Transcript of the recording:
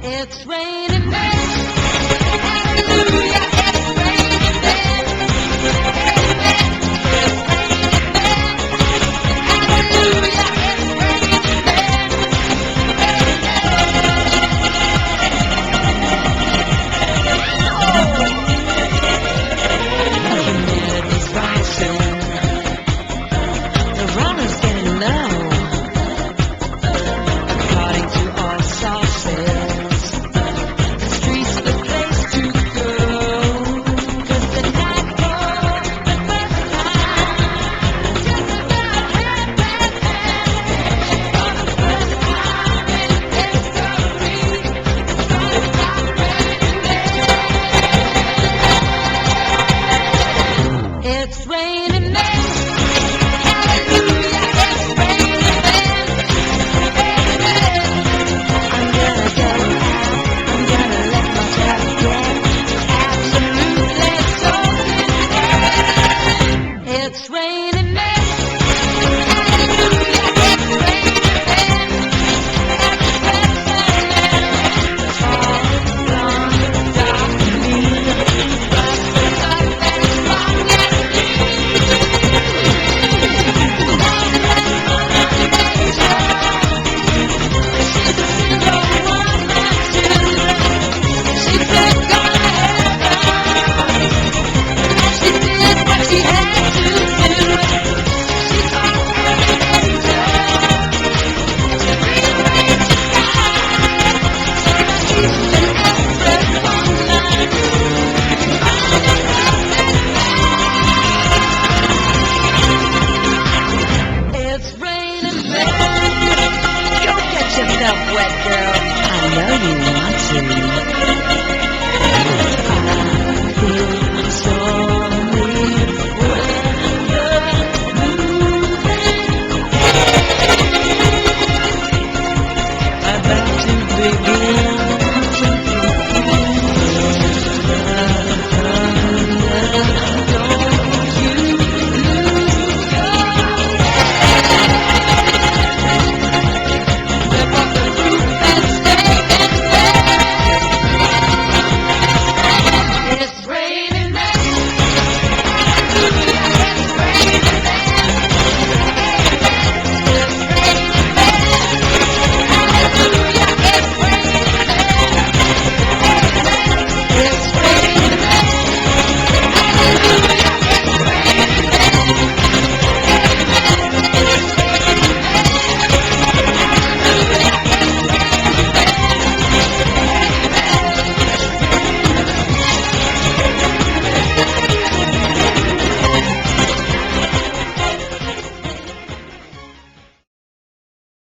It's raining men. Hallelujah, it's raining men. Hallelujah, it's raining men. Humidity's rising. The runner's getting low. According to all sources, the streets are the place to go. 'Cause the night for the first time just about happened. For the first time in history, it's gonna stop raining men. It's raining.